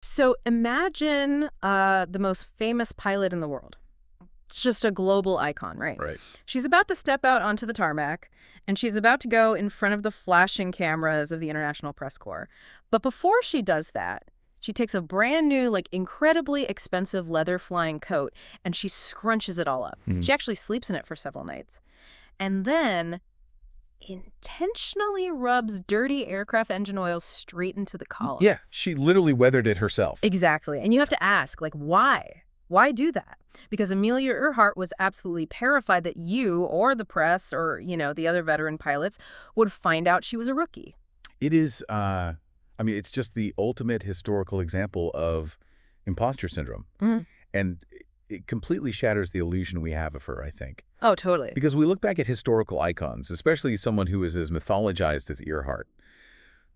So imagine the most famous pilot in the world. It's just a global icon, right? Right. She's about to step out onto the tarmac, and she's about to go in front of the flashing cameras of the International Press Corps. But before she does that, she takes a brand new, like incredibly expensive leather flying coat, and she scrunches it all up. Mhm. She actually sleeps in it for several nights. And then intentionally rubs dirty aircraft engine oil straight into the column. Yeah, she literally weathered it herself. Exactly. And you have to ask, like, why? Why do that? Because Amelia Earhart was absolutely terrified that you or the press or, the other veteran pilots would find out she was a rookie. It is, it's just the ultimate historical example of imposter syndrome. Mm. And it completely shatters the illusion we have of her, I think. Oh, totally. Because we look back at historical icons, especially someone who is as mythologized as Earhart.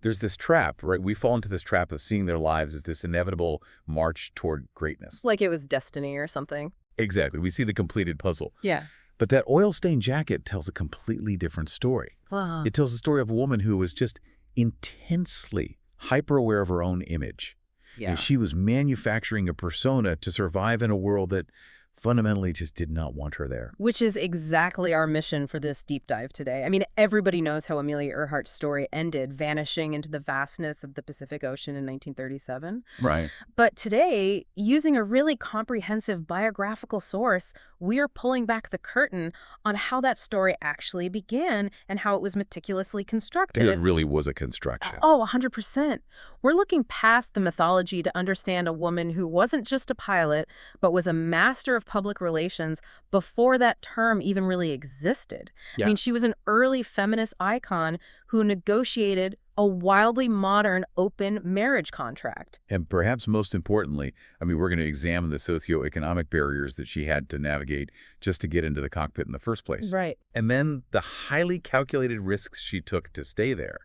There's this trap, right? We fall into this trap of seeing their lives as this inevitable march toward greatness. Like it was destiny or something. Exactly. We see the completed puzzle. Yeah. But that oil-stained jacket tells a completely different story. Wow. It tells the story of a woman who was just intensely hyper-aware of her own image. Yeah. And she was manufacturing a persona to survive in a world that fundamentally just did not want her there. Which is exactly our mission for this deep dive today. I mean, everybody knows how Amelia Earhart's story ended, vanishing into the vastness of the Pacific Ocean in 1937. Right. But today, using a really comprehensive biographical source, we're pulling back the curtain on how that story actually began and how it was meticulously constructed. It really was a construction. Oh, 100%. We're looking past the mythology to understand a woman who wasn't just a pilot, but was a master of public relations before that term even really existed. Yeah. I mean, she was an early feminist icon who negotiated a wildly modern open marriage contract. And perhaps most importantly, we're going to examine the socioeconomic barriers that she had to navigate just to get into the cockpit in the first place. Right. And then the highly calculated risks she took to stay there.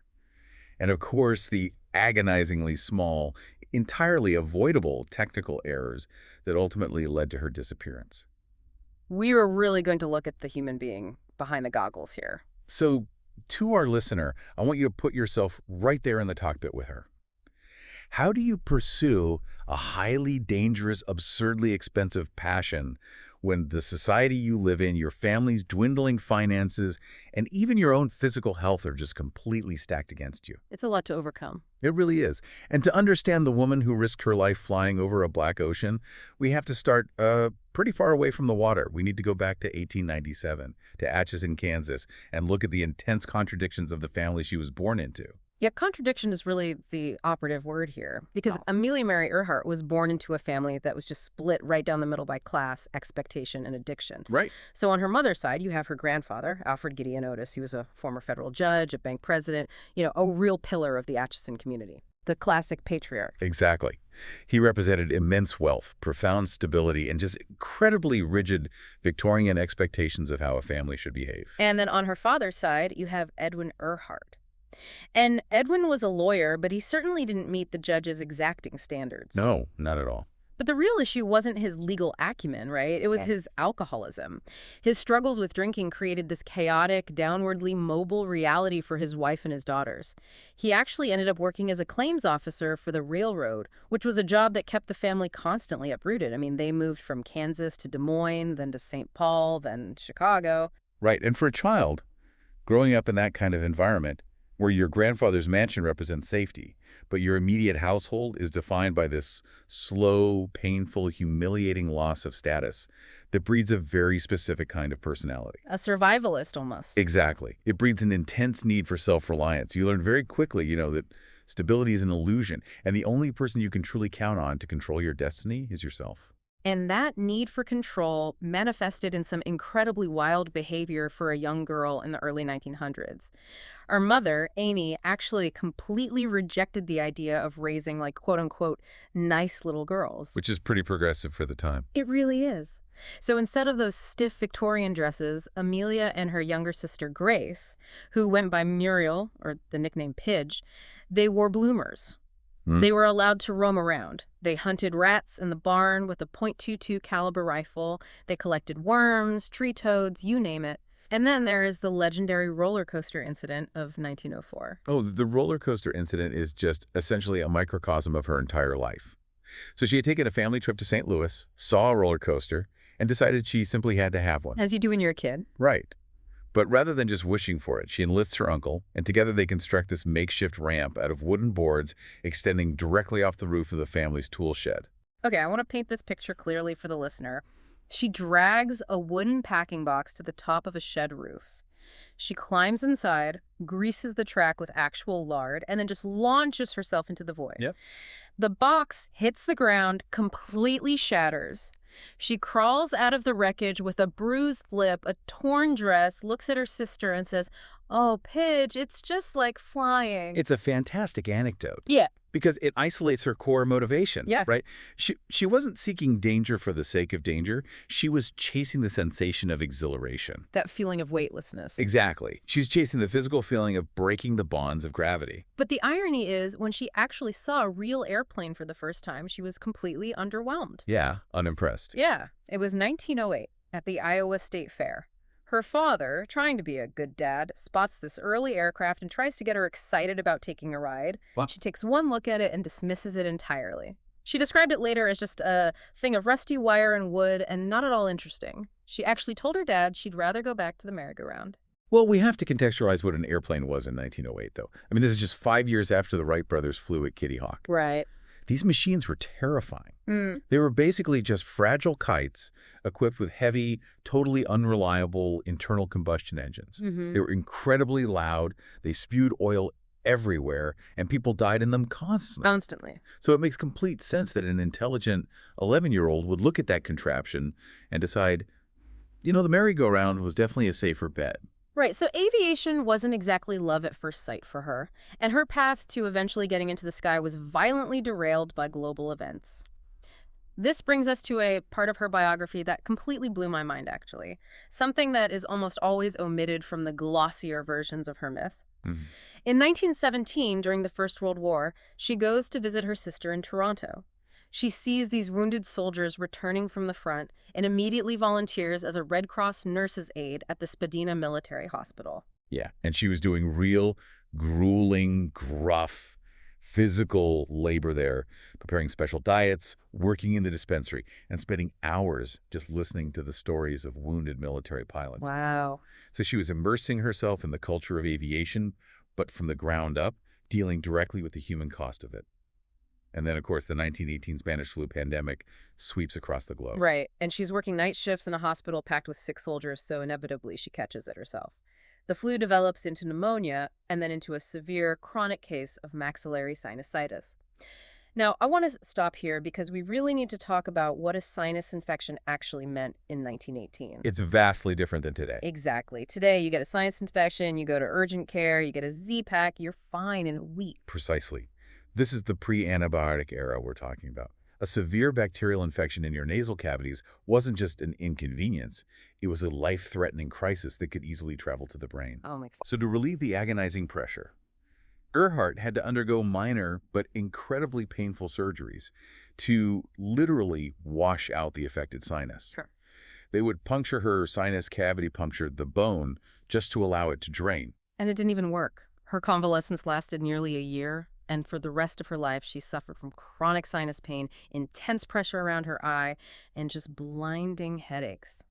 And of course, the agonizingly small, entirely avoidable technical errors that ultimately led to her disappearance. We were really going to look at the human being behind the goggles here. So, to our listener, I want you to put yourself right there in the cockpit with her. How do you pursue a highly dangerous, absurdly expensive passion when the society you live in, your family's dwindling finances, and even your own physical health are just completely stacked against you? It's a lot to overcome. It really is. And to understand the woman who risked her life flying over a black ocean, we have to start pretty far away from the water. We need to go back to 1897, to Atchison, Kansas, and look at the intense contradictions of the family she was born into. Yeah, contradiction is really the operative word here, because Amelia Mary Earhart was born into a family that was just split right down the middle by class, expectation, and addiction. Right. So on her mother's side, you have her grandfather, Alfred Gideon Otis. He was a former federal judge, a bank president, a real pillar of the Atchison community, the classic patriarch. Exactly. He represented immense wealth, profound stability, and just incredibly rigid Victorian expectations of how a family should behave. And then on her father's side, you have Edwin Earhart. And Edwin was a lawyer, but he certainly didn't meet the judge's exacting standards. No, not at all. But the real issue wasn't his legal acumen, right? It was his alcoholism. His struggles with drinking created this chaotic, downwardly mobile reality for his wife and his daughters. He actually ended up working as a claims officer for the railroad, which was a job that kept the family constantly uprooted. I mean, they moved from Kansas to Des Moines, then to St. Paul, then Chicago. Right. And for a child, growing up in that kind of environment, where your grandfather's mansion represents safety, but your immediate household is defined by this slow, painful, humiliating loss of status that breeds a very specific kind of personality. A survivalist, almost. Exactly. It breeds an intense need for self-reliance. You learn very quickly, that stability is an illusion, and the only person you can truly count on to control your destiny is yourself. And that need for control manifested in some incredibly wild behavior for a young girl in the early 1900s. Her mother, Amy, actually completely rejected the idea of raising, like, quote-unquote, nice little girls. Which is pretty progressive for the time. It really is. So instead of those stiff Victorian dresses, Amelia and her younger sister, Grace, who went by Muriel, or the nickname Pidge, they wore bloomers. They were allowed to roam around. They hunted rats in the barn with a .22 caliber rifle. They collected worms, tree toads, you name it. And then there is the legendary roller coaster incident of 1904. Oh, the roller coaster incident is just essentially a microcosm of her entire life. So she had taken a family trip to St. Louis, saw a roller coaster, and decided she simply had to have one. As you do when you're a kid. Right. But rather than just wishing for it, she enlists her uncle, and together they construct this makeshift ramp out of wooden boards extending directly off the roof of the family's tool shed. Okay, I want to paint this picture clearly for the listener. She drags a wooden packing box to the top of a shed roof. She climbs inside, greases the track with actual lard, and then just launches herself into the void. Yep. The box hits the ground, completely shatters. She crawls out of the wreckage with a bruised lip, a torn dress, looks at her sister and says, "Oh, Pidge, it's just like flying." It's a fantastic anecdote. Yeah. Because it isolates her core motivation, Yeah. right? She wasn't seeking danger for the sake of danger. She was chasing the sensation of exhilaration. That feeling of weightlessness. Exactly. She was chasing the physical feeling of breaking the bonds of gravity. But the irony is, when she actually saw a real airplane for the first time, she was completely underwhelmed. Yeah, unimpressed. Yeah, it was 1908 at the Iowa State Fair. Her father, trying to be a good dad, spots this early aircraft and tries to get her excited about taking a ride. What? She takes one look at it and dismisses it entirely. She described it later as just a thing of rusty wire and wood and not at all interesting. She actually told her dad she'd rather go back to the merry-go-round. Well, we have to contextualize what an airplane was in 1908, though. I mean, this is just 5 years after the Wright brothers flew at Kitty Hawk. Right. These machines were terrifying. They were basically just fragile kites equipped with heavy, totally unreliable internal combustion engines. They were incredibly loud, they spewed oil everywhere, and people died in them constantly. So it makes complete sense that an intelligent 11-year-old would look at that contraption and decide, you know, the merry-go-round was definitely a safer bet. Right, so aviation wasn't exactly love at first sight for her, and her path to eventually getting into the sky was violently derailed by global events. This brings us to a part of her biography that completely blew my mind, actually. Something that is almost always omitted from the glossier versions of her myth. In 1917, during the First World War, she goes to visit her sister in Toronto. She sees these wounded soldiers returning from the front and immediately volunteers as a Red Cross nurse's aide at the Spadina Military Hospital. Yeah, and she was doing real, grueling, gruff, physical labor there, preparing special diets, working in the dispensary, and spending hours just listening to the stories of wounded military pilots. Wow. So she was immersing herself in the culture of aviation, but from the ground up, dealing directly with the human cost of it. And then, of course, the 1918 Spanish flu pandemic sweeps across the globe. Right, and she's working night shifts in a hospital packed with sick soldiers, so inevitably she catches it herself. The flu develops into pneumonia and then into a severe chronic case of maxillary sinusitis. Now, I want to stop here because we really need to talk about what a sinus infection actually meant in 1918. It's vastly different than today. Exactly. Today, you get a sinus infection, you go to urgent care, you get a Z-Pack, you're fine in a week. Precisely. This is the pre-antibiotic era we're talking about. A severe bacterial infection in your nasal cavities wasn't just an inconvenience. It was a life-threatening crisis that could easily travel to the brain. Oh my God. So to relieve the agonizing pressure, Earhart had to undergo minor but incredibly painful surgeries to literally wash out the affected sinus. Sure. They would puncture her sinus cavity, puncture the bone, just to allow it to drain. And it didn't even work. Her convalescence lasted nearly a year, and for the rest of her life, she suffered from chronic sinus pain, intense pressure around her eye, and just blinding headaches.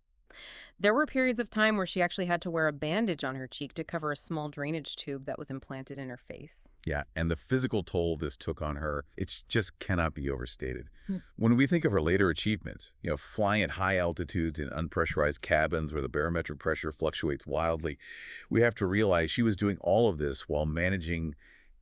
There were periods of time where she actually had to wear a bandage on her cheek to cover a small drainage tube that was implanted in her face. Yeah, and the physical toll this took on her, it just cannot be overstated. When we think of her later achievements, you know, flying at high altitudes in unpressurized cabins where the barometric pressure fluctuates wildly, we have to realize she was doing all of this while managing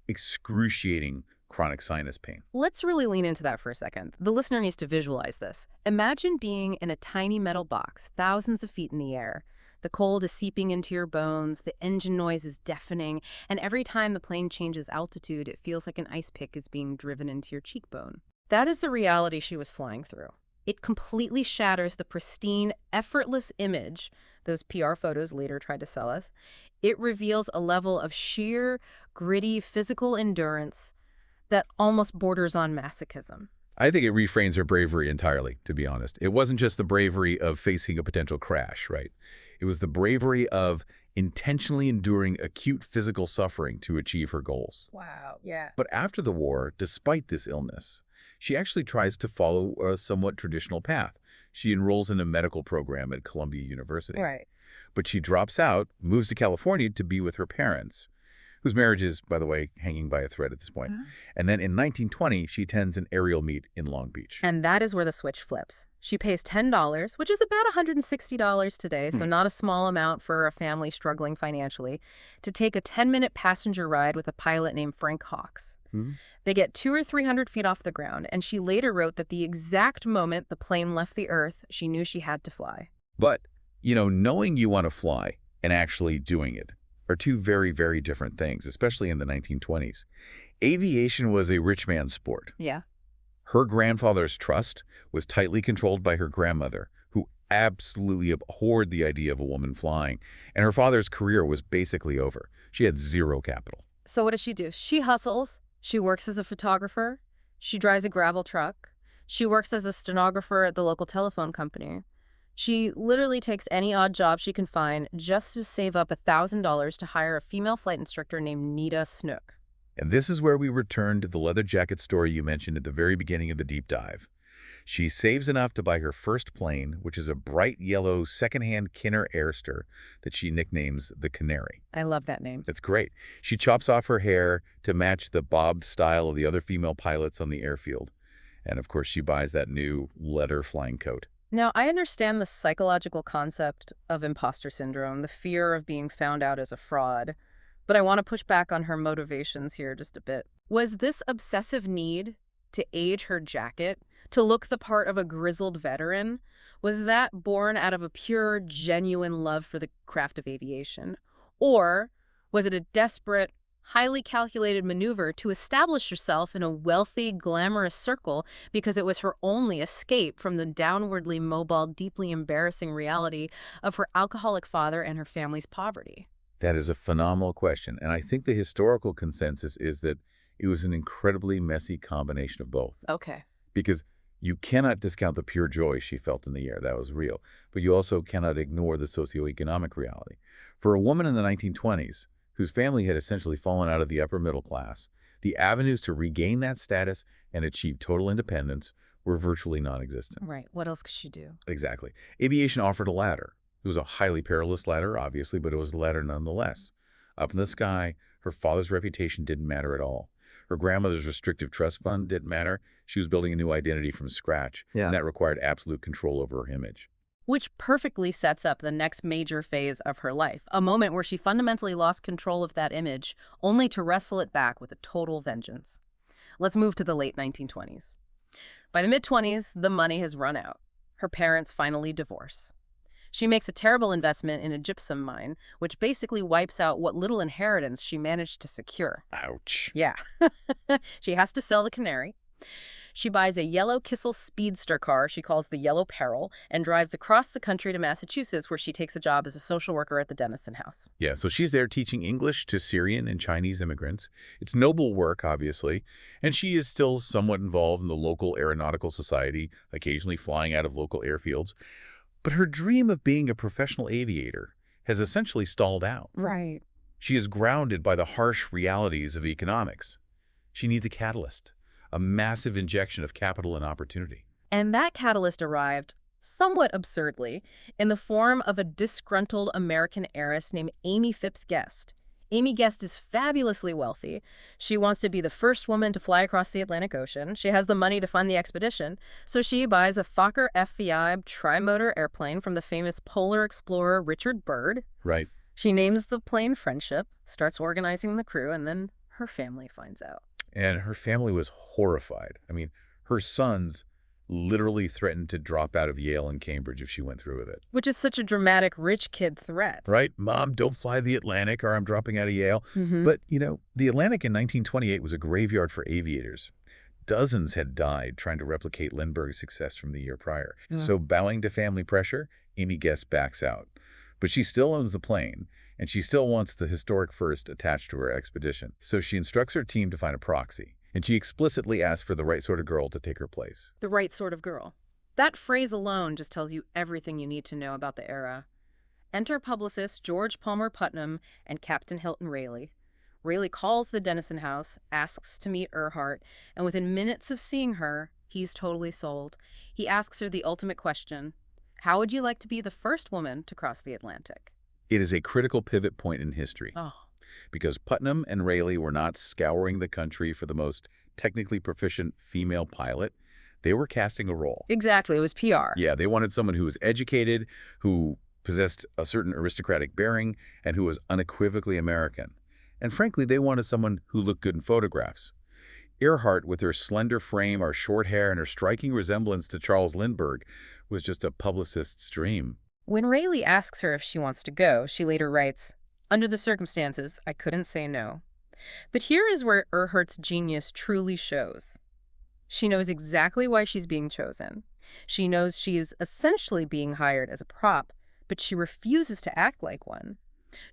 excruciating chronic sinus pain. Let's really lean into that for a second. The listener needs to visualize this. Imagine being in a tiny metal box, thousands of feet in the air. The cold is seeping into your bones, the engine noise is deafening, and every time the plane changes altitude, it feels like an ice pick is being driven into your cheekbone. That is the reality she was flying through. It completely shatters the pristine, effortless image those PR photos later tried to sell us. It reveals a level of sheer, gritty physical endurance that almost borders on masochism. I think it reframes her bravery entirely, to be honest. It wasn't just the bravery of facing a potential crash, right? It was the bravery of intentionally enduring acute physical suffering to achieve her goals. Wow, yeah. But after the war, despite this illness, She actually tries to follow a somewhat traditional path. She enrolls in a medical program at Columbia University. Right. But she drops out, moves to California to be with her parents, whose marriage is, by the way, hanging by a thread at this point. Uh-huh. And then in 1920, she attends an aerial meet in Long Beach. And that is where the switch flips. She pays $10, which is about $160 today, so not a small amount for a family struggling financially, to take a 10-minute passenger ride with a pilot named Frank Hawks. They get 200 or 300 feet off the ground, and she later wrote that the exact moment the plane left the Earth, she knew she had to fly. But, knowing you want to fly and actually doing it are two very, very different things, especially in the 1920s. Aviation was a rich man's sport. Yeah. Her grandfather's trust was tightly controlled by her grandmother, who absolutely abhorred the idea of a woman flying, and her father's career was basically over. She had zero capital. So what does she do? She hustles. She works as a photographer. She drives a gravel truck. She works as a stenographer at the local telephone company. She literally takes any odd job she can find just to save up $1,000 to hire a female flight instructor named Nita Snook. And this is where we return to the leather jacket story you mentioned at the very beginning of the deep dive. She saves enough to buy her first plane, which is a bright yellow secondhand Kinner Airster that she nicknames the Canary. I love that name. That's great. She chops off her hair to match the bob style of the other female pilots on the airfield. And of course, she buys that new leather flying coat. Now, I understand the psychological concept of imposter syndrome, the fear of being found out as a fraud, but I want to push back on her motivations here just a bit. Was this obsessive need to age her jacket, to look the part of a grizzled veteran, was that born out of a pure, genuine love for the craft of aviation? Or was it a desperate, highly calculated maneuver to establish herself in a wealthy, glamorous circle because it was her only escape from the downwardly mobile, deeply embarrassing reality of her alcoholic father and her family's poverty? That is a phenomenal question, and I think the historical consensus is that it was an incredibly messy combination of both. Okay. Because you cannot discount the pure joy she felt in the air. That was real. But you also cannot ignore the socioeconomic reality. For a woman in the 1920s, whose family had essentially fallen out of the upper middle class, the avenues to regain that status and achieve total independence were virtually non-existent. Right. What else could she do? Exactly. Aviation offered a ladder. It was a highly perilous ladder, obviously, but it was a ladder nonetheless. Up in the sky, her father's reputation didn't matter at all. Her grandmother's restrictive trust fund didn't matter. She was building a new identity from scratch, and that required absolute control over her image. Which perfectly sets up the next major phase of her life, a moment where she fundamentally lost control of that image, only to wrestle it back with a total vengeance. Let's move to the late 1920s. By the mid-20s, the money has run out. Her parents finally divorce. She makes a terrible investment in a gypsum mine, which basically wipes out what little inheritance she managed to secure. Ouch. Yeah. She has to sell the Canary. She buys a yellow Kissel speedster car she calls the Yellow Peril and drives across the country to Massachusetts, where she takes a job as a social worker at the Dennison House. Yeah, so she's there teaching English to Syrian and Chinese immigrants. It's noble work, obviously, and she is still somewhat involved in the local aeronautical society, occasionally flying out of local airfields. But her dream of being a professional aviator has essentially stalled out. Right. She is grounded by the harsh realities of economics. She needs a catalyst, a massive injection of capital and opportunity. And that catalyst arrived, somewhat absurdly, in the form of a disgruntled American heiress named Amy Phipps Guest. Amy Guest is fabulously wealthy. She wants to be the first woman to fly across the Atlantic Ocean. She has the money to fund the expedition, so she buys a Fokker FBI tri-motor airplane from the famous polar explorer Richard Byrd. Right. She names the plane Friendship, starts organizing the crew, and then her family finds out. And her family was horrified. I mean, her sons literally threatened to drop out of Yale and Cambridge if she went through with it. Which is such a dramatic rich kid threat. Right? Mom, don't fly the Atlantic or I'm dropping out of Yale. But, the Atlantic in 1928 was a graveyard for aviators. Dozens had died trying to replicate Lindbergh's success from the year prior. So bowing to family pressure, Amy Guest backs out. But she still owns the plane, and she still wants the historic first attached to her expedition. So she instructs her team to find a proxy. And she explicitly asks for the right sort of girl to take her place. The right sort of girl. That phrase alone just tells you everything you need to know about the era. Enter publicist George Palmer Putnam and Captain Hilton Rayleigh. Rayleigh calls the Dennison house, asks to meet Earhart, and within minutes of seeing her, he's totally sold. He asks her the ultimate question: how would you like to be the first woman to cross the Atlantic? It is a critical pivot point in history, Oh, because Putnam and Rayleigh were not scouring the country for the most technically proficient female pilot. They were casting a role. exactly. It was PR. Yeah, they wanted someone who was educated, who possessed a certain aristocratic bearing, and who was unequivocally American. And frankly, they wanted someone who looked good in photographs. Earhart, with her slender frame, her short hair, and her striking resemblance to Charles Lindbergh, was just a publicist's dream. When Rayleigh asks her if she wants to go, she later writes, "Under the circumstances, I couldn't say no." But here is where Earhart's genius truly shows. She knows exactly why she's being chosen. She knows she is essentially being hired as a prop, but she refuses to act like one.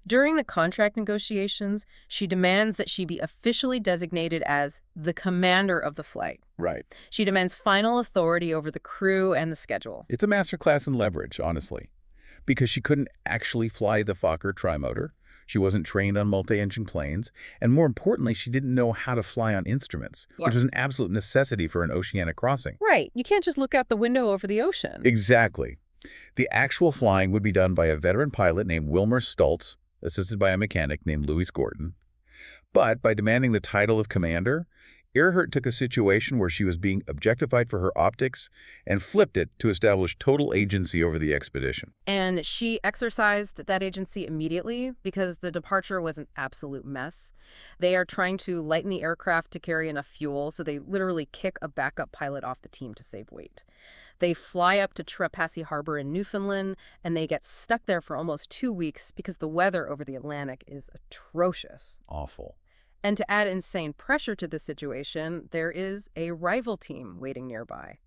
During the contract negotiations, she demands that she be officially designated as the commander of the flight. Right. She demands final authority over the crew and the schedule. It's a masterclass in leverage, honestly, because she couldn't actually fly the Fokker trimotor. She wasn't trained on multi-engine planes, and more importantly, she didn't know how to fly on instruments, which was an absolute necessity for an oceanic crossing. Right. You can't just look out the window over the ocean. Exactly. The actual flying would be done by a veteran pilot named Wilmer Stultz, assisted by a mechanic named Louis Gordon. But by demanding the title of commander, Earhart took a situation where she was being objectified for her optics and flipped it to establish total agency over the expedition. And she exercised that agency immediately because the departure was an absolute mess. They are trying to lighten the aircraft to carry enough fuel, so they literally kick a backup pilot off the team to save weight. They fly up to Trepassey Harbor in Newfoundland, and they get stuck there for almost 2 weeks because the weather over the Atlantic is atrocious. Awful. And to add insane pressure to the situation, there is a rival team waiting nearby.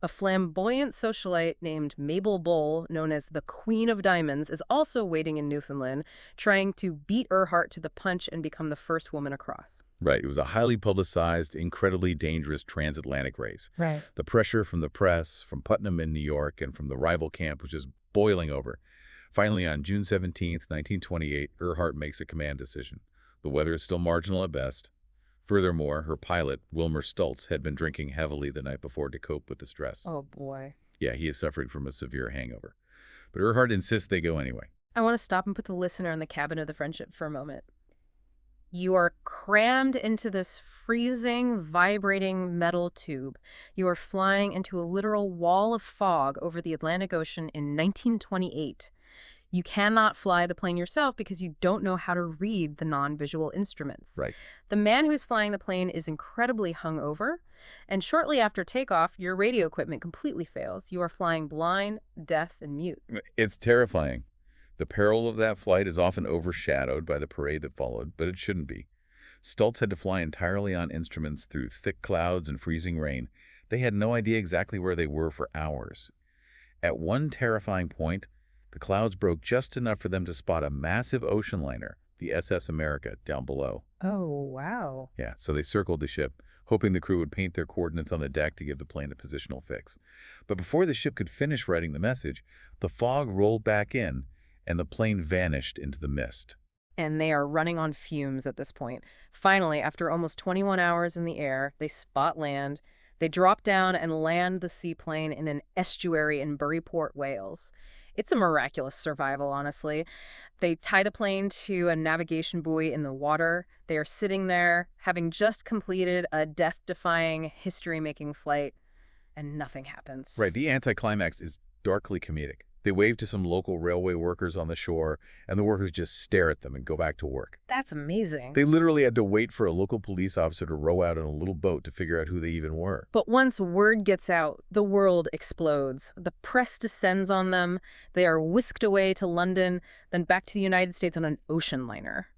A flamboyant socialite named Mabel Bull, known as the Queen of Diamonds, is also waiting in Newfoundland, trying to beat Earhart to the punch and become the first woman across. Right. It was a highly publicized, incredibly dangerous transatlantic race. Right. The pressure from the press, from Putnam in New York, and from the rival camp was just boiling over. Finally, on June 17, 1928, Earhart makes a command decision. The weather is still marginal at best. Furthermore, her pilot, Wilmer Stultz, had been drinking heavily the night before to cope with the stress. Oh, boy. Yeah, he is suffering from a severe hangover. But Earhart insists they go anyway. I want to stop and put the listener in the cabin of the Friendship for a moment. You are crammed into this freezing, vibrating metal tube. You are flying into a literal wall of fog over the Atlantic Ocean in 1928. You cannot fly the plane yourself because you don't know how to read the non-visual instruments. Right. The man who's flying the plane is incredibly hungover, and shortly after takeoff, your radio equipment completely fails. You are flying blind, deaf, and mute. It's terrifying. The peril of that flight is often overshadowed by the parade that followed, but it shouldn't be. Stultz had to fly entirely on instruments through thick clouds and freezing rain. They had no idea exactly where they were for hours. At one terrifying point, the clouds broke just enough for them to spot a massive ocean liner, the SS America, down below. Oh, wow. Yeah, so they circled the ship, hoping the crew would paint their coordinates on the deck to give the plane a positional fix. But before the ship could finish writing the message, the fog rolled back in, and the plane vanished into the mist. And they are running on fumes at this point. Finally, after almost 21 hours in the air, they spot land. They drop down and land the seaplane in an estuary in Buryport, Wales. It's a miraculous survival, honestly. They tie the plane to a navigation buoy in the water. They are sitting there, having just completed a death-defying, history-making flight, and nothing happens. Right, the anticlimax is darkly comedic. They wave to some local railway workers on the shore, and the workers just stare at them and go back to work. That's amazing. They literally had to wait for a local police officer to row out in a little boat to figure out who they even were. But once word gets out, the world explodes. The press descends on them. They are whisked away to London, then back to the United States on an ocean liner.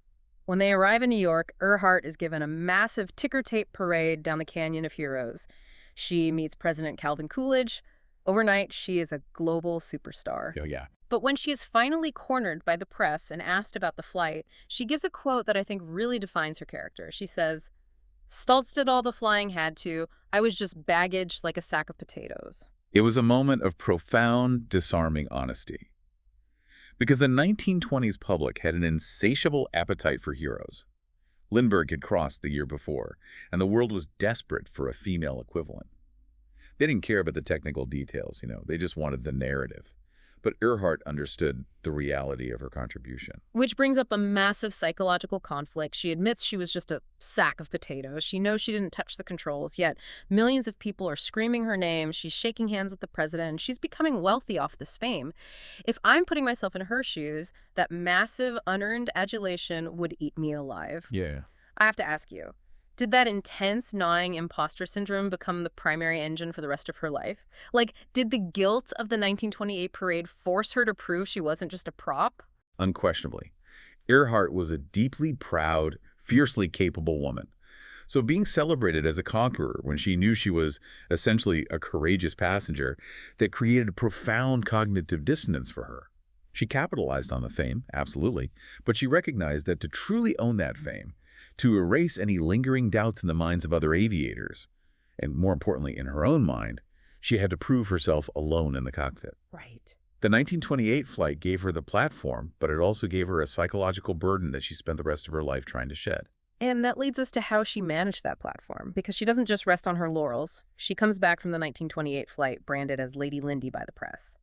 When they arrive in New York, Earhart is given a massive ticker tape parade down the Canyon of Heroes. She meets President Calvin Coolidge. Overnight, she is a global superstar. Oh, yeah. But when she is finally cornered by the press and asked about the flight, she gives a quote that I think really defines her character. She says, "Stultz did all the flying had to. I was just baggage like a sack of potatoes." It was a moment of profound, disarming honesty. Because the 1920s public had an insatiable appetite for heroes. Lindbergh had crossed the year before, and the world was desperate for a female equivalent. They didn't care about the technical details, they just wanted the narrative. But Earhart understood the reality of her contribution. Which brings up a massive psychological conflict. She admits she was just a sack of potatoes. She knows she didn't touch the controls, yet millions of people are screaming her name. She's shaking hands with the president. She's becoming wealthy off this fame. If I'm putting myself in her shoes, that massive unearned adulation would eat me alive. Yeah. I have to ask you, did that intense, gnawing imposter syndrome become the primary engine for the rest of her life? Like, did the guilt of the 1928 parade force her to prove she wasn't just a prop? Unquestionably. Earhart was a deeply proud, fiercely capable woman. So being celebrated as a conqueror when she knew she was essentially a courageous passenger, that created a profound cognitive dissonance for her. She capitalized on the fame, absolutely, but she recognized that to truly own that fame, to erase any lingering doubts in the minds of other aviators, and more importantly in her own mind, she had to prove herself alone in the cockpit. Right. The 1928 flight gave her the platform, but it also gave her a psychological burden that she spent the rest of her life trying to shed. And that leads us to how she managed that platform, because she doesn't just rest on her laurels. She comes back from the 1928 flight branded as Lady Lindy by the press.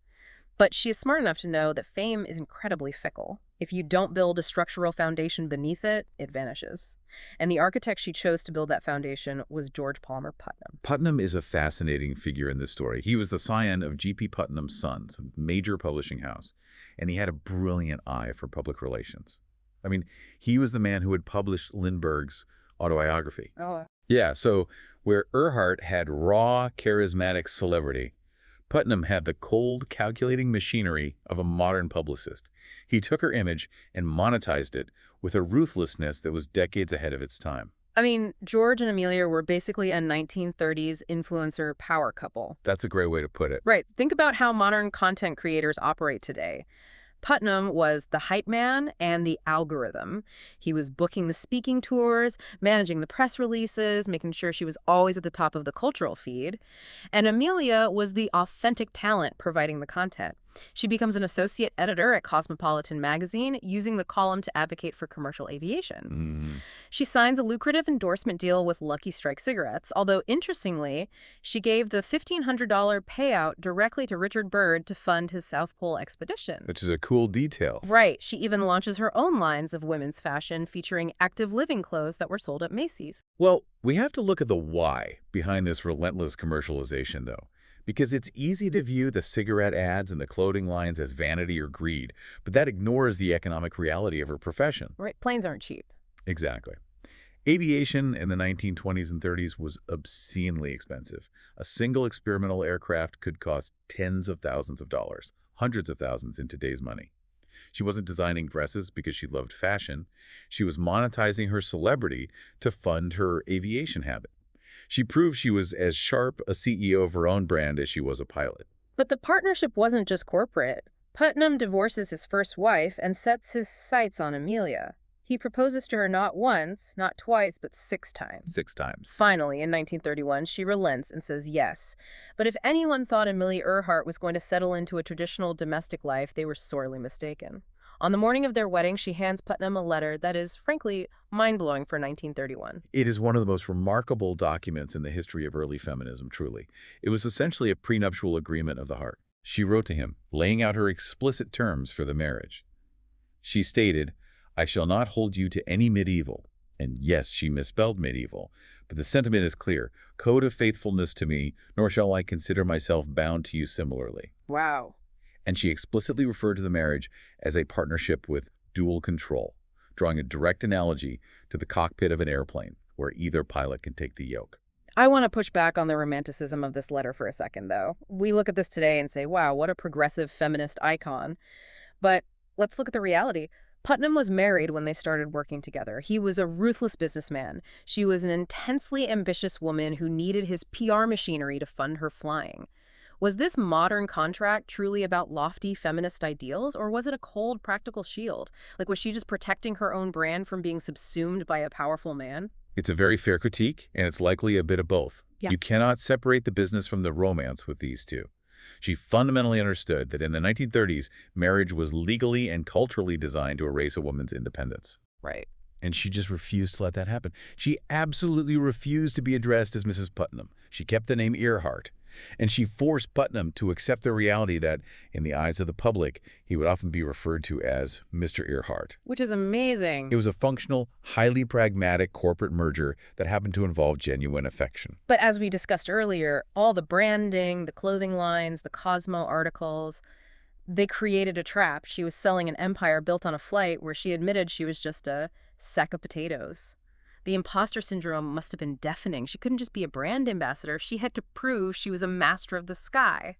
But she is smart enough to know that fame is incredibly fickle. If you don't build a structural foundation beneath it, it vanishes. And the architect she chose to build that foundation was George Palmer Putnam. Putnam is a fascinating figure in this story. He was the scion of G.P. Putnam's Sons, a major publishing house, and he had a brilliant eye for public relations. I mean, he was the man who had published Lindbergh's autobiography. Oh. Yeah, so where Earhart had raw, charismatic celebrity, Putnam had the cold, calculating machinery of a modern publicist. He took her image and monetized it with a ruthlessness that was decades ahead of its time. I mean, George and Amelia were basically a 1930s influencer power couple. That's a great way to put it. Right. Think about how modern content creators operate today. Putnam was the hype man and the algorithm. He was booking the speaking tours, managing the press releases, making sure she was always at the top of the cultural feed. And Amelia was the authentic talent providing the content. She becomes an associate editor at Cosmopolitan magazine, using the column to advocate for commercial aviation. She signs a lucrative endorsement deal with Lucky Strike cigarettes, although interestingly, she gave the $1,500 payout directly to Richard Byrd to fund his South Pole expedition. Which is a cool detail. Right. She even launches her own lines of women's fashion featuring active living clothes that were sold at Macy's. Well, we have to look at the why behind this relentless commercialization, though. Because it's easy to view the cigarette ads and the clothing lines as vanity or greed, but that ignores the economic reality of her profession. Right. Planes aren't cheap. Exactly. Aviation in the 1920s and 30s was obscenely expensive. A single experimental aircraft could cost tens of thousands of dollars, hundreds of thousands in today's money. She wasn't designing dresses because she loved fashion. She was monetizing her celebrity to fund her aviation habit. She proved she was as sharp a CEO of her own brand as she was a pilot. But the partnership wasn't just corporate. Putnam divorces his first wife and sets his sights on Amelia. He proposes to her not once, not twice, but 6 times. 6 times. Finally, in 1931, she relents and says yes. But if anyone thought Amelia Earhart was going to settle into a traditional domestic life, they were sorely mistaken. On the morning of their wedding, she hands Putnam a letter that is, frankly, mind-blowing for 1931. It is one of the most remarkable documents in the history of early feminism, truly. It was essentially a prenuptial agreement of the heart. She wrote to him, laying out her explicit terms for the marriage. She stated, "I shall not hold you to any medieval," and yes, she misspelled medieval, but the sentiment is clear, "code of faithfulness to me, nor shall I consider myself bound to you similarly." Wow. And she explicitly referred to the marriage as a partnership with dual control, drawing a direct analogy to the cockpit of an airplane, where either pilot can take the yoke. I want to push back on the romanticism of this letter for a second, though. We look at this today and say, wow, what a progressive feminist icon. But let's look at the reality. Putnam was married when they started working together. He was a ruthless businessman. She was an intensely ambitious woman who needed his PR machinery to fund her flying. Was this modern contract truly about lofty feminist ideals, or was it a cold, practical shield? Like, was she just protecting her own brand from being subsumed by a powerful man? It's a very fair critique, and it's likely a bit of both. Yeah. You cannot separate the business from the romance with these two. She fundamentally understood that in the 1930s, marriage was legally and culturally designed to erase a woman's independence. Right. And she just refused to let that happen. She absolutely refused to be addressed as Mrs. Putnam. She kept the name Earhart. And she forced Putnam to accept the reality that, in the eyes of the public, he would often be referred to as Mr. Earhart. Which is amazing. It was a functional, highly pragmatic corporate merger that happened to involve genuine affection. But as we discussed earlier, all the branding, the clothing lines, the Cosmo articles, they created a trap. She was selling an empire built on a flight where she admitted she was just a sack of potatoes. The imposter syndrome must have been deafening. She couldn't just be a brand ambassador. She had to prove she was a master of the sky.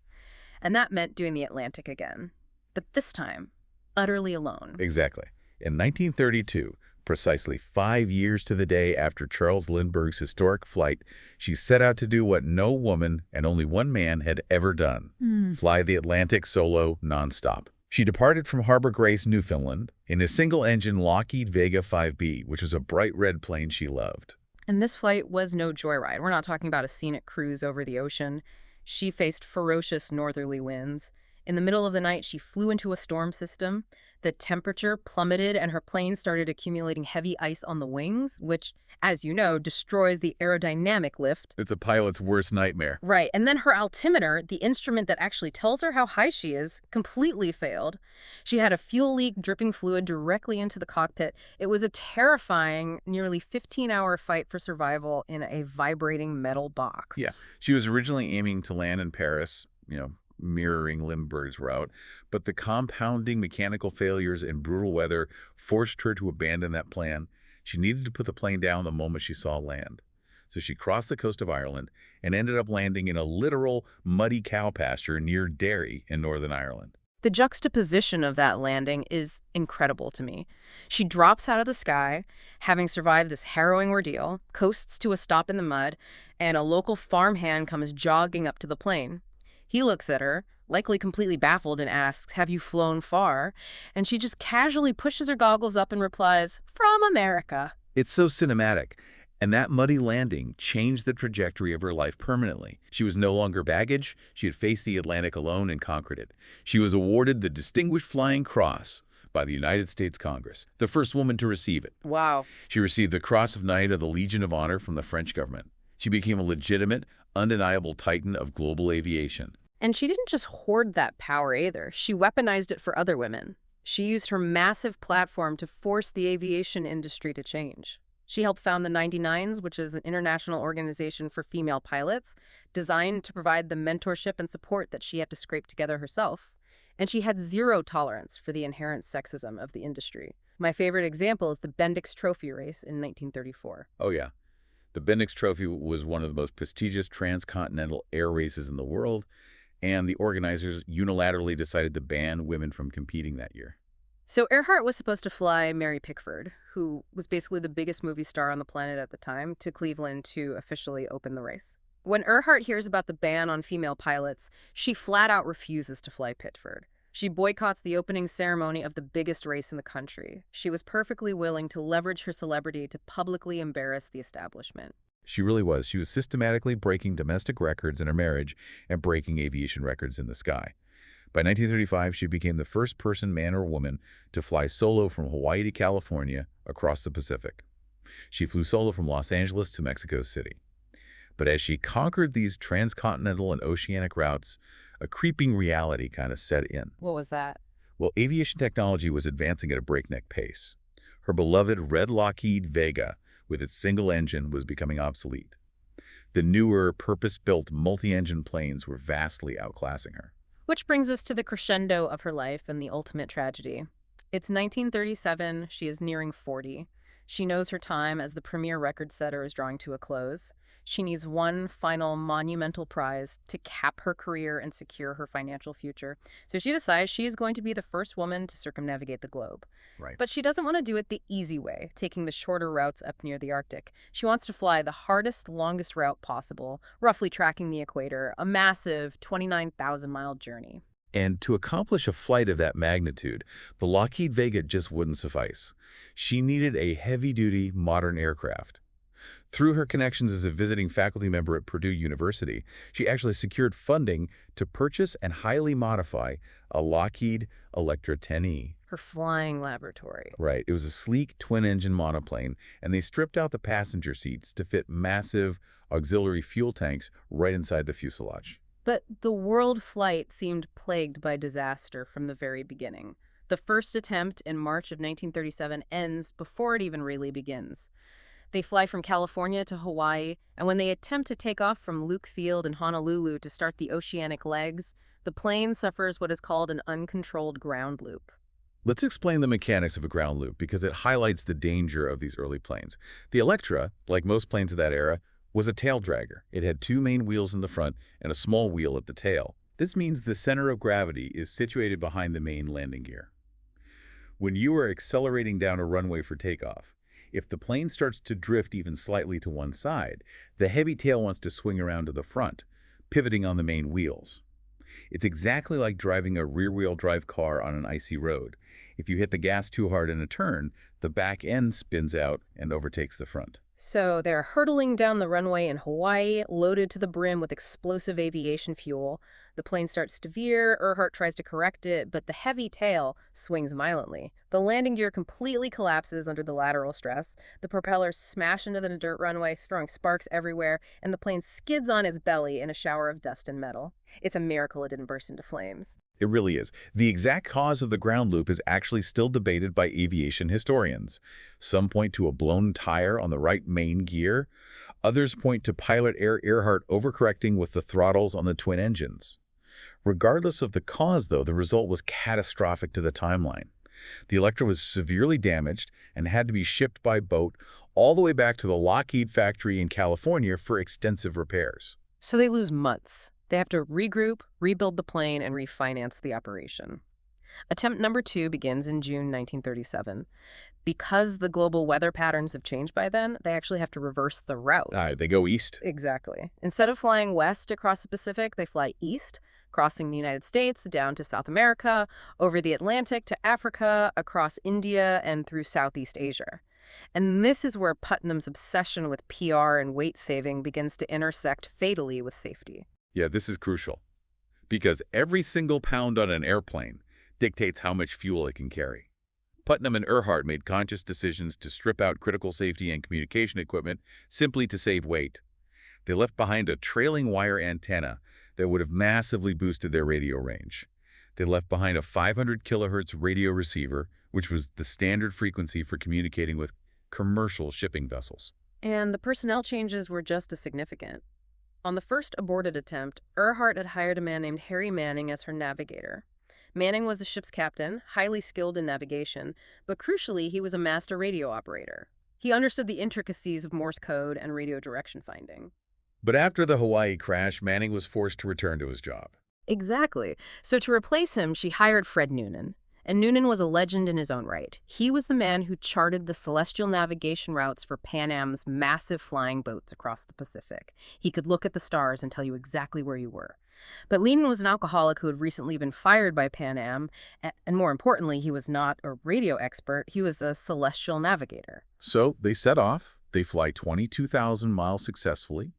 And that meant doing the Atlantic again. But this time, utterly alone. Exactly. In 1932, precisely 5 years to the day after Charles Lindbergh's historic flight, she set out to do what no woman and only one man had ever done: fly the Atlantic solo nonstop. She departed from Harbor Grace, Newfoundland, in a single-engine Lockheed Vega 5B, which was a bright red plane she loved. And this flight was no joyride. We're not talking about a scenic cruise over the ocean. She faced ferocious northerly winds. In the middle of the night, she flew into a storm system. The temperature plummeted and her plane started accumulating heavy ice on the wings, which, as you know, destroys the aerodynamic lift. It's a pilot's worst nightmare. Right, and then her altimeter, the instrument that actually tells her how high she is, completely failed. She had a fuel leak dripping fluid directly into the cockpit. It was a terrifying, nearly 15-hour fight for survival in a vibrating metal box. Yeah, she was originally aiming to land in Paris, mirroring Lindbergh's route, but the compounding mechanical failures and brutal weather forced her to abandon that plan. She needed to put the plane down the moment she saw land. So she crossed the coast of Ireland and ended up landing in a literal muddy cow pasture near Derry in Northern Ireland. The juxtaposition of that landing is incredible to me. She drops out of the sky, having survived this harrowing ordeal, coasts to a stop in the mud, and a local farmhand comes jogging up to the plane. He looks at her, likely completely baffled, and asks, "Have you flown far?" And she just casually pushes her goggles up and replies, "From America." It's so cinematic. And that muddy landing changed the trajectory of her life permanently. She was no longer baggage. She had faced the Atlantic alone and conquered it. She was awarded the Distinguished Flying Cross by the United States Congress, the first woman to receive it. Wow. She received the Cross of Knight of the Legion of Honor from the French government. She became a legitimate, undeniable titan of global aviation. And she didn't just hoard that power either. She weaponized it for other women. She used her massive platform to force the aviation industry to change. She helped found the 99s, which is an international organization for female pilots, designed to provide the mentorship and support that she had to scrape together herself. And she had zero tolerance for the inherent sexism of the industry. My favorite example is the Bendix Trophy race in 1934. Oh, yeah. The Bendix Trophy was one of the most prestigious transcontinental air races in the world, and the organizers unilaterally decided to ban women from competing that year. So Earhart was supposed to fly Mary Pickford, who was basically the biggest movie star on the planet at the time, to Cleveland to officially open the race. When Earhart hears about the ban on female pilots, she flat out refuses to fly Pickford. She boycotts the opening ceremony of the biggest race in the country. She was perfectly willing to leverage her celebrity to publicly embarrass the establishment. She really was. She was systematically breaking domestic records in her marriage and breaking aviation records in the sky. By 1935, she became the first person, man or woman, to fly solo from Hawaii to California across the Pacific. She flew solo from Los Angeles to Mexico City. But as she conquered these transcontinental and oceanic routes, a creeping reality kind of set in. What was that? Well, aviation technology was advancing at a breakneck pace. Her beloved red Lockheed Vega, with its single engine, was becoming obsolete. The newer, purpose-built multi-engine planes were vastly outclassing her. Which brings us to the crescendo of her life and the ultimate tragedy. It's 1937. She is nearing 40. She knows her time as the premier record setter is drawing to a close. She needs one final monumental prize to cap her career and secure her financial future. So she decides she is going to be the first woman to circumnavigate the globe. Right. But she doesn't want to do it the easy way, taking the shorter routes up near the Arctic. She wants to fly the hardest, longest route possible, roughly tracking the equator, a massive 29,000-mile journey. And to accomplish a flight of that magnitude, the Lockheed Vega just wouldn't suffice. She needed a heavy-duty, modern aircraft. Through her connections as a visiting faculty member at Purdue University, she actually secured funding to purchase and highly modify a Lockheed Electra 10E. Her flying laboratory. Right. It was a sleek twin-engine monoplane, and they stripped out the passenger seats to fit massive auxiliary fuel tanks right inside the fuselage. But the world flight seemed plagued by disaster from the very beginning. The first attempt in March of 1937 ends before it even really begins. They fly from California to Hawaii, and when they attempt to take off from Luke Field in Honolulu to start the oceanic legs, the plane suffers what is called an uncontrolled ground loop. Let's explain the mechanics of a ground loop because it highlights the danger of these early planes. The Electra, like most planes of that era, was a tail dragger. It had two main wheels in the front and a small wheel at the tail. This means the center of gravity is situated behind the main landing gear. When you are accelerating down a runway for takeoff, if the plane starts to drift even slightly to one side, the heavy tail wants to swing around to the front, pivoting on the main wheels. It's exactly like driving a rear-wheel drive car on an icy road. If you hit the gas too hard in a turn, the back end spins out and overtakes the front. So they're hurtling down the runway in Hawaii, loaded to the brim with explosive aviation fuel. The plane starts to veer, Earhart tries to correct it, but the heavy tail swings violently. The landing gear completely collapses under the lateral stress. The propellers smash into the dirt runway, throwing sparks everywhere, and the plane skids on its belly in a shower of dust and metal. It's a miracle it didn't burst into flames. It really is. The exact cause of the ground loop is actually still debated by aviation historians. Some point to a blown tire on the right main gear. Others point to pilot Earhart overcorrecting with the throttles on the twin engines. Regardless of the cause, though, the result was catastrophic to the timeline. The Electra was severely damaged and had to be shipped by boat all the way back to the Lockheed factory in California for extensive repairs. So they lose months. They have to regroup, rebuild the plane, and refinance the operation. Attempt number 2 begins in June 1937. Because the global weather patterns have changed by then, they actually have to reverse the route. They go east. Exactly. Instead of flying west across the Pacific, they fly east, crossing the United States down to South America, over the Atlantic to Africa, across India, and through Southeast Asia. And this is where Putnam's obsession with PR and weight saving begins to intersect fatally with safety. Yeah, this is crucial, because every single pound on an airplane dictates how much fuel it can carry. Putnam and Earhart made conscious decisions to strip out critical safety and communication equipment simply to save weight. They left behind a trailing wire antenna that would have massively boosted their radio range. They left behind a 500 kilohertz radio receiver, which was the standard frequency for communicating with commercial shipping vessels. And the personnel changes were just as significant. On the first aborted attempt, Earhart had hired a man named Harry Manning as her navigator. Manning was a ship's captain, highly skilled in navigation, but crucially, he was a master radio operator. He understood the intricacies of Morse code and radio direction finding. But after the Hawaii crash, Manning was forced to return to his job. Exactly. So to replace him, she hired Fred Noonan. And Noonan was a legend in his own right. He was the man who charted the celestial navigation routes for Pan Am's massive flying boats across the Pacific. He could look at the stars and tell you exactly where you were. But Noonan was an alcoholic who had recently been fired by Pan Am, and more importantly, he was not a radio expert, he was a celestial navigator. So they set off. They fly 22,000 miles successfully.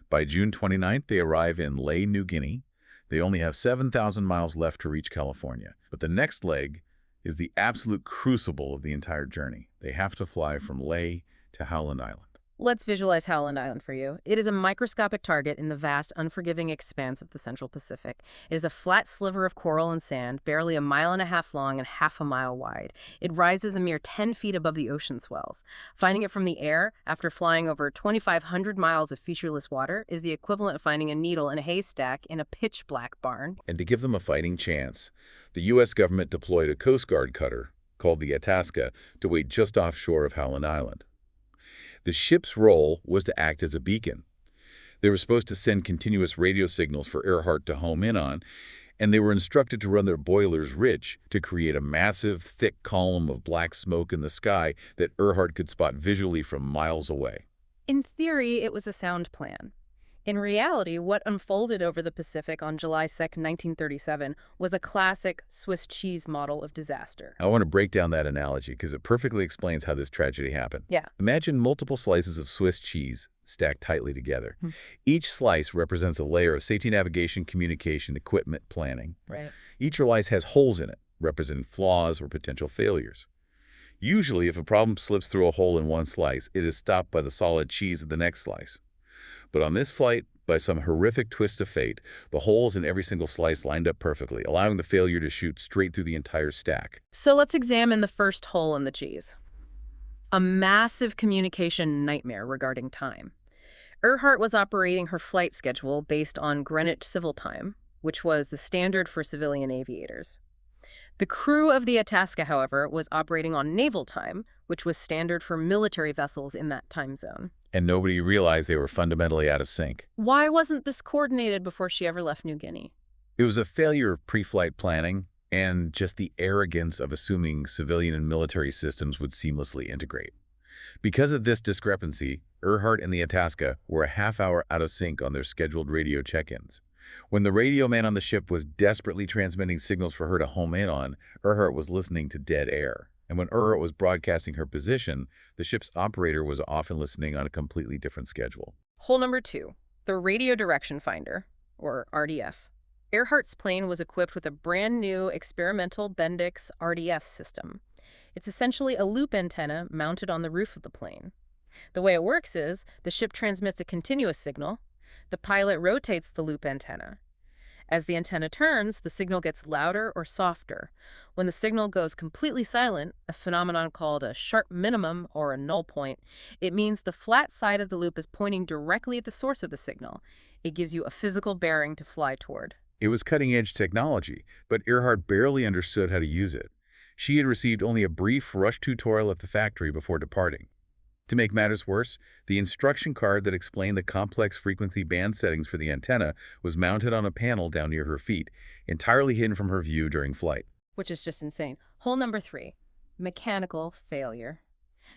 By June 29th, they arrive in Lae, New Guinea. They only have 7,000 miles left to reach California. But the next leg is the absolute crucible of the entire journey. They have to fly from Lae to Howland Island. Let's visualize Howland Island for you. It is a microscopic target in the vast, unforgiving expanse of the Central Pacific. It is a flat sliver of coral and sand, barely a mile and a half long and half a mile wide. It rises a mere 10 feet above the ocean swells. Finding it from the air, after flying over 2,500 miles of featureless water, is the equivalent of finding a needle in a haystack in a pitch-black barn. And to give them a fighting chance, the U.S. government deployed a Coast Guard cutter, called the Itasca, to wait just offshore of Howland Island. The ship's role was to act as a beacon. They were supposed to send continuous radio signals for Earhart to home in on, and they were instructed to run their boilers rich to create a massive, thick column of black smoke in the sky that Earhart could spot visually from miles away. In theory, it was a sound plan. In reality, what unfolded over the Pacific on July 2nd, 1937, was a classic Swiss cheese model of disaster. I want to break down that analogy because it perfectly explains how this tragedy happened. Yeah. Imagine multiple slices of Swiss cheese stacked tightly together. Hmm. Each slice represents a layer of safety navigation, communication, equipment planning. Right. Each slice has holes in it, representing flaws or potential failures. Usually, if a problem slips through a hole in one slice, it is stopped by the solid cheese of the next slice. But on this flight, by some horrific twist of fate, the holes in every single slice lined up perfectly, allowing the failure to shoot straight through the entire stack. So let's examine the first hole in the cheese. A massive communication nightmare regarding time. Earhart was operating her flight schedule based on Greenwich Civil Time, which was the standard for civilian aviators. The crew of the Itasca, however, was operating on naval time, which was standard for military vessels in that time zone. And nobody realized they were fundamentally out of sync. Why wasn't this coordinated before she ever left New Guinea? It was a failure of pre-flight planning and just the arrogance of assuming civilian and military systems would seamlessly integrate. Because of this discrepancy, Earhart and the Itasca were a half-hour out of sync on their scheduled radio check-ins. When the radio man on the ship was desperately transmitting signals for her to home in on, Earhart was listening to dead air. And when Earhart was broadcasting her position, the ship's operator was often listening on a completely different schedule. Hole number 2, the Radio Direction Finder, or RDF. Earhart's plane was equipped with a brand new experimental Bendix RDF system. It's essentially a loop antenna mounted on the roof of the plane. The way it works is the ship transmits a continuous signal. The pilot rotates the loop antenna. As the antenna turns, the signal gets louder or softer. When the signal goes completely silent, a phenomenon called a sharp minimum or a null point, it means the flat side of the loop is pointing directly at the source of the signal. It gives you a physical bearing to fly toward. It was cutting-edge technology, but Earhart barely understood how to use it. She had received only a brief rush tutorial at the factory before departing. To make matters worse, the instruction card that explained the complex frequency band settings for the antenna was mounted on a panel down near her feet, entirely hidden from her view during flight. Which is just insane. Hole number 3, mechanical failure.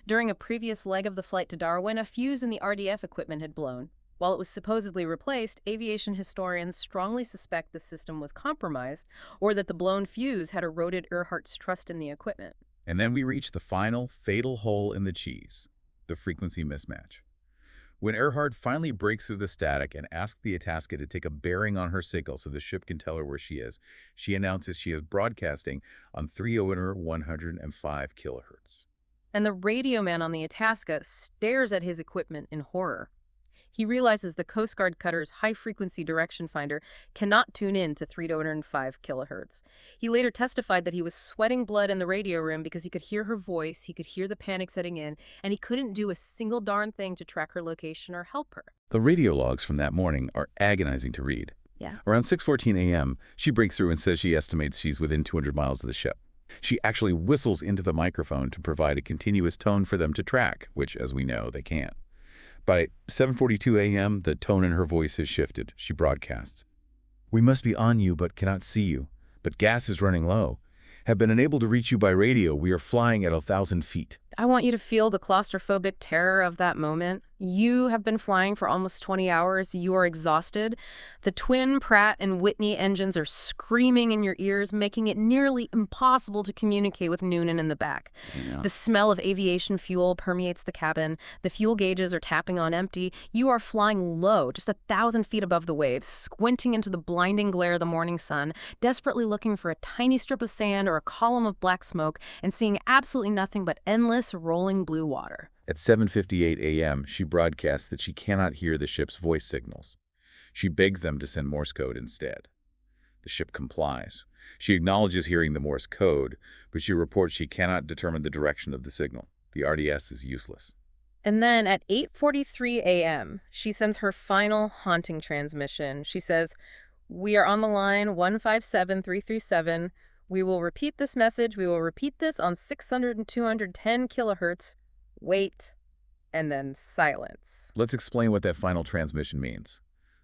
During a previous leg of the flight to Darwin, a fuse in the RDF equipment had blown. While it was supposedly replaced, aviation historians strongly suspect the system was compromised or that the blown fuse had eroded Earhart's trust in the equipment. And then we reach the final, fatal hole in the cheese. The frequency mismatch. When Earhart finally breaks through the static and asks the Itasca to take a bearing on her signal so the ship can tell her where she is, she announces she is broadcasting on 3,105 kilohertz. And the radio man on the Itasca stares at his equipment in horror. He realizes the Coast Guard cutter's high-frequency direction finder cannot tune in to 305 kilohertz. He later testified that he was sweating blood in the radio room because he could hear her voice, he could hear the panic setting in, and he couldn't do a single darn thing to track her location or help her. The radio logs from that morning are agonizing to read. Yeah. Around 6:14 a.m., she breaks through and says she estimates she's within 200 miles of the ship. She actually whistles into the microphone to provide a continuous tone for them to track, which, as we know, they can't. By 7:42 a.m., the tone in her voice has shifted. She broadcasts. "We must be on you but cannot see you. But gas is running low. Have been unable to reach you by radio. We are flying at 1,000 feet. I want you to feel the claustrophobic terror of that moment. You have been flying for almost 20 hours. You are exhausted. The twin Pratt and Whitney engines are screaming in your ears, making it nearly impossible to communicate with Noonan in the back. Yeah. The smell of aviation fuel permeates the cabin. The fuel gauges are tapping on empty. You are flying low, just 1,000 feet above the waves, squinting into the blinding glare of the morning sun, desperately looking for a tiny strip of sand or a column of black smoke, and seeing absolutely nothing but endless rolling blue water. At 7:58 a.m., she broadcasts that she cannot hear the ship's voice signals. She begs them to send Morse code instead. The ship complies. She acknowledges hearing the Morse code, but she reports she cannot determine the direction of the signal. The RDS is useless. And then at 8:43 a.m., she sends her final haunting transmission. She says, "We are on the line 157337. We will repeat this message. We will repeat this on 600 and 210 kilohertz. Wait." And then silence. Let's explain what that final transmission means.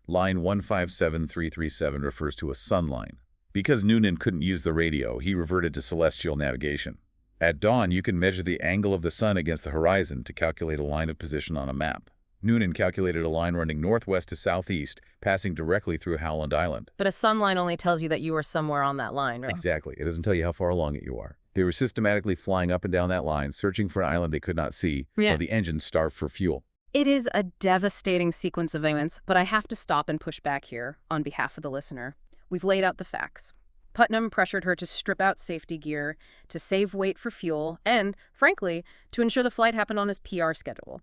Line 157337 refers to a sun line. Because Noonan couldn't use the radio, he reverted to celestial navigation. At dawn, you can measure the angle of the sun against the horizon to calculate a line of position on a map. Noonan calculated a line running northwest to southeast, passing directly through Howland Island. But a sunline only tells you that you are somewhere on that line, right? Exactly. It doesn't tell you how far along it you are. They were systematically flying up and down that line, searching for an island they could not see, while the engines starved for fuel. It is a devastating sequence of events, but I have to stop and push back here on behalf of the listener. We've laid out the facts. Putnam pressured her to strip out safety gear, to save weight for fuel, and, frankly, to ensure the flight happened on his PR schedule.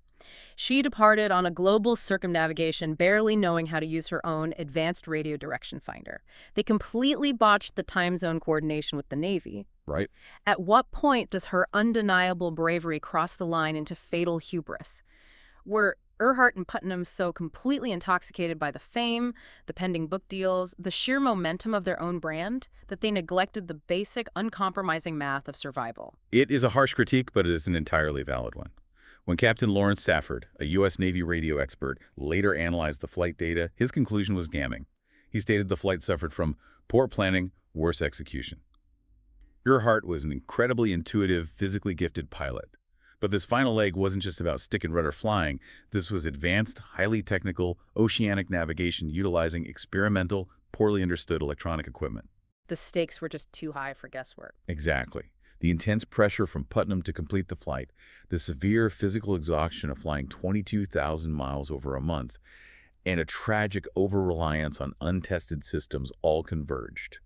She departed on a global circumnavigation, barely knowing how to use her own advanced radio direction finder. They completely botched the time zone coordination with the Navy. Right. At what point does her undeniable bravery cross the line into fatal hubris? Were Earhart and Putnam so completely intoxicated by the fame, the pending book deals, the sheer momentum of their own brand, that they neglected the basic, uncompromising math of survival? It is a harsh critique, but it is an entirely valid one. When Captain Lawrence Safford, a U.S. Navy radio expert, later analyzed the flight data, his conclusion was damning. He stated the flight suffered from poor planning, worse execution. Earhart was an incredibly intuitive, physically gifted pilot. But this final leg wasn't just about stick and rudder flying. This was advanced, highly technical, oceanic navigation utilizing experimental, poorly understood electronic equipment. The stakes were just too high for guesswork. Exactly. The intense pressure from Putnam to complete the flight, the severe physical exhaustion of flying 22,000 miles over a month, and a tragic over-reliance on untested systems all converged.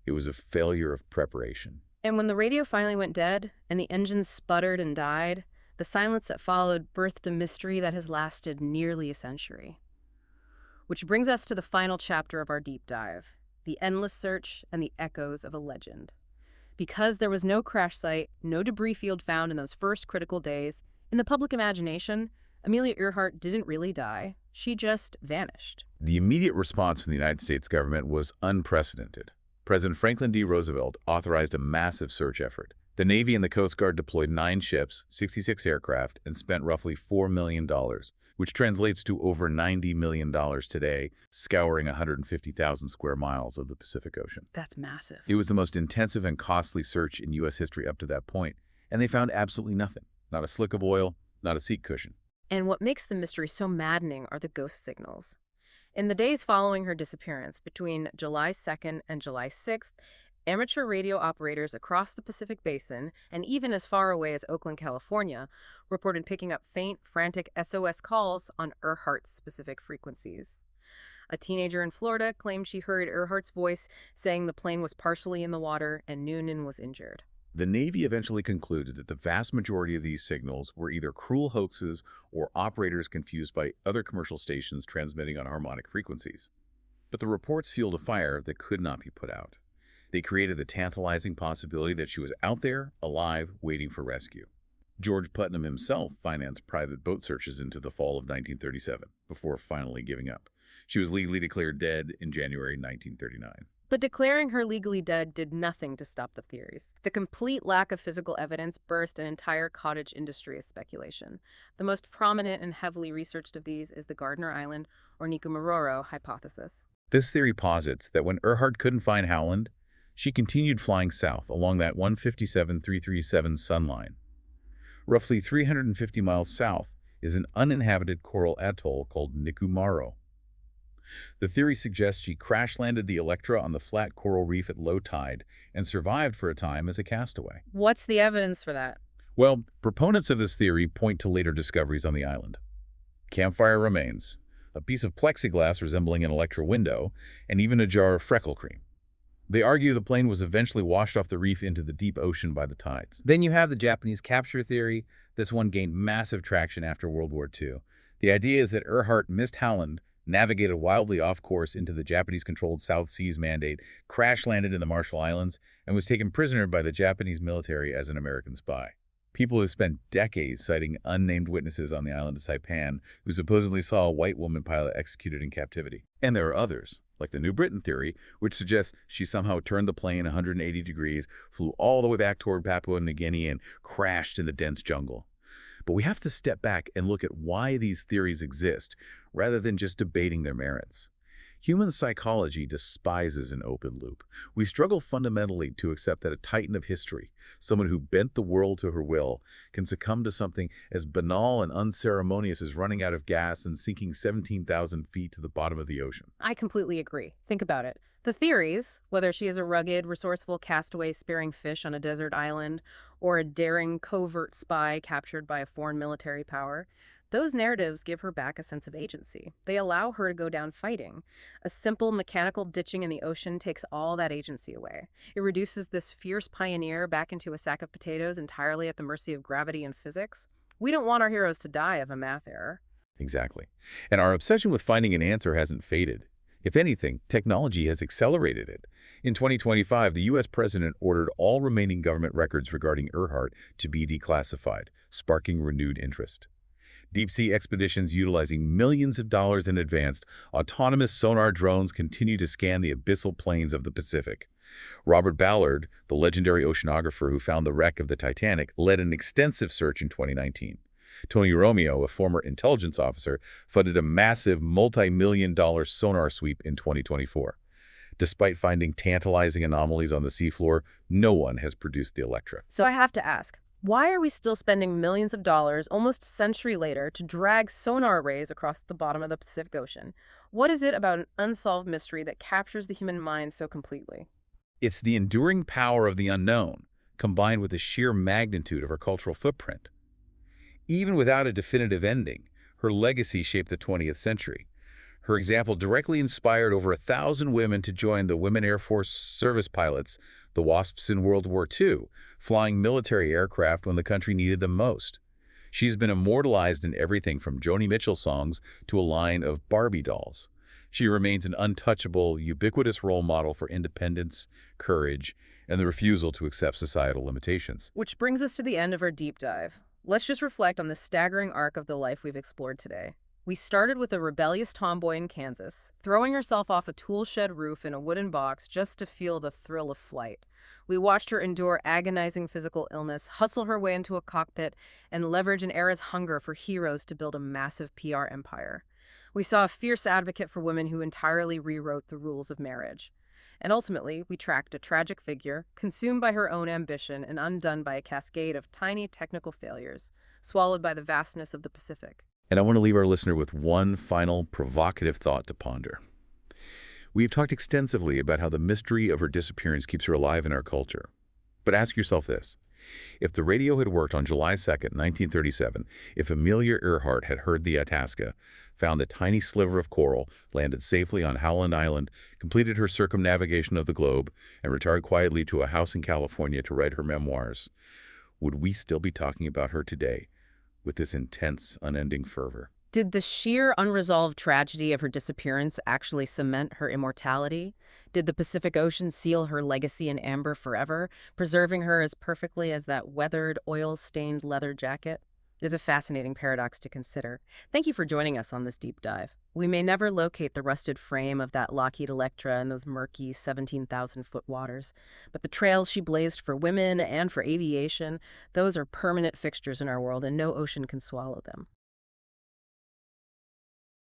It was a failure of preparation. And when the radio finally went dead and the engines sputtered and died, the silence that followed birthed a mystery that has lasted nearly a century. Which brings us to the final chapter of our deep dive, the endless search and the echoes of a legend. Because there was no crash site, no debris field found in those first critical days, in the public imagination, Amelia Earhart didn't really die. She just vanished. The immediate response from the United States government was unprecedented. President Franklin D. Roosevelt authorized a massive search effort. The Navy and the Coast Guard deployed 9 ships, 66 aircraft, and spent roughly $4 million, which translates to over $90 million today, scouring 150,000 square miles of the Pacific Ocean. That's massive. It was the most intensive and costly search in U.S. history up to that point, and they found absolutely nothing. Not a slick of oil, not a seat cushion. And what makes the mystery so maddening are the ghost signals. In the days following her disappearance, between July 2nd and July 6th, amateur radio operators across the Pacific Basin, and even as far away as Oakland, California, reported picking up faint, frantic SOS calls on Earhart's specific frequencies. A teenager in Florida claimed she heard Earhart's voice saying the plane was partially in the water and Noonan was injured. The Navy eventually concluded that the vast majority of these signals were either cruel hoaxes or operators confused by other commercial stations transmitting on harmonic frequencies. But the reports fueled a fire that could not be put out. They created the tantalizing possibility that she was out there, alive, waiting for rescue. George Putnam himself financed private boat searches into the fall of 1937, before finally giving up. She was legally declared dead in January 1939. But declaring her legally dead did nothing to stop the theories. The complete lack of physical evidence birthed an entire cottage industry of speculation. The most prominent and heavily researched of these is the Gardner Island or Nikumaroro hypothesis. This theory posits that when Earhart couldn't find Howland, she continued flying south along that 157-337 sun line. Roughly 350 miles south is an uninhabited coral atoll called Nikumaroro. The theory suggests she crash-landed the Electra on the flat coral reef at low tide and survived for a time as a castaway. What's the evidence for that? Well, proponents of this theory point to later discoveries on the island. Campfire remains, a piece of plexiglass resembling an Electra window, and even a jar of freckle cream. They argue the plane was eventually washed off the reef into the deep ocean by the tides. Then you have the Japanese capture theory. This one gained massive traction after World War II. The idea is that Earhart missed Howland, navigated wildly off course into the Japanese-controlled South Seas Mandate, crash-landed in the Marshall Islands, and was taken prisoner by the Japanese military as an American spy. People have spent decades citing unnamed witnesses on the island of Saipan who supposedly saw a white woman pilot executed in captivity. And there are others, like the New Britain theory, which suggests she somehow turned the plane 180 degrees, flew all the way back toward Papua New Guinea, and crashed in the dense jungle. But we have to step back and look at why these theories exist, rather than just debating their merits. Human psychology despises an open loop. We struggle fundamentally to accept that a titan of history, someone who bent the world to her will, can succumb to something as banal and unceremonious as running out of gas and sinking 17,000 feet to the bottom of the ocean. I completely agree. Think about it. The theories, whether she is a rugged, resourceful castaway spearing fish on a desert island or a daring covert spy captured by a foreign military power, those narratives give her back a sense of agency. They allow her to go down fighting. A simple mechanical ditching in the ocean takes all that agency away. It reduces this fierce pioneer back into a sack of potatoes entirely at the mercy of gravity and physics. We don't want our heroes to die of a math error. Exactly. And our obsession with finding an answer hasn't faded. If anything, technology has accelerated it. In 2025, the U.S. president ordered all remaining government records regarding Earhart to be declassified, sparking renewed interest. Deep-sea expeditions utilizing millions of dollars in advanced, autonomous sonar drones continue to scan the abyssal plains of the Pacific. Robert Ballard, the legendary oceanographer who found the wreck of the Titanic, led an extensive search in 2019. Tony Romeo, a former intelligence officer, funded a massive multi-million-dollar sonar sweep in 2024. Despite finding tantalizing anomalies on the seafloor, no one has produced the Electra. So I have to ask, why are we still spending millions of dollars almost a century later to drag sonar arrays across the bottom of the Pacific Ocean? What is it about an unsolved mystery that captures the human mind so completely? It's the enduring power of the unknown, combined with the sheer magnitude of her cultural footprint. Even without a definitive ending, her legacy shaped the 20th century. Her example directly inspired over 1,000 women to join the Women Air Force service pilots, the WASPs in World War II, flying military aircraft when the country needed them most. She's been immortalized in everything from Joni Mitchell songs to a line of Barbie dolls. She remains an untouchable, ubiquitous role model for independence, courage, and the refusal to accept societal limitations. Which brings us to the end of our deep dive. Let's just reflect on the staggering arc of the life we've explored today. We started with a rebellious tomboy in Kansas, throwing herself off a tool shed roof in a wooden box just to feel the thrill of flight. We watched her endure agonizing physical illness, hustle her way into a cockpit, and leverage an era's hunger for heroes to build a massive PR empire. We saw a fierce advocate for women who entirely rewrote the rules of marriage. And ultimately, we tracked a tragic figure, consumed by her own ambition and undone by a cascade of tiny technical failures, swallowed by the vastness of the Pacific. And I want to leave our listener with one final provocative thought to ponder. We've talked extensively about how the mystery of her disappearance keeps her alive in our culture. But ask yourself this. If the radio had worked on July 2nd, 1937, if Amelia Earhart had heard the Itasca, found a tiny sliver of coral, landed safely on Howland Island, completed her circumnavigation of the globe, and retired quietly to a house in California to write her memoirs, would we still be talking about her today with this intense, unending fervor? Did the sheer unresolved tragedy of her disappearance actually cement her immortality? Did the Pacific Ocean seal her legacy in amber forever, preserving her as perfectly as that weathered, oil-stained leather jacket? It is a fascinating paradox to consider. Thank you for joining us on this deep dive. We may never locate the rusted frame of that Lockheed Electra in those murky 17,000-foot waters, but the trails she blazed for women and for aviation, those are permanent fixtures in our world, and no ocean can swallow them.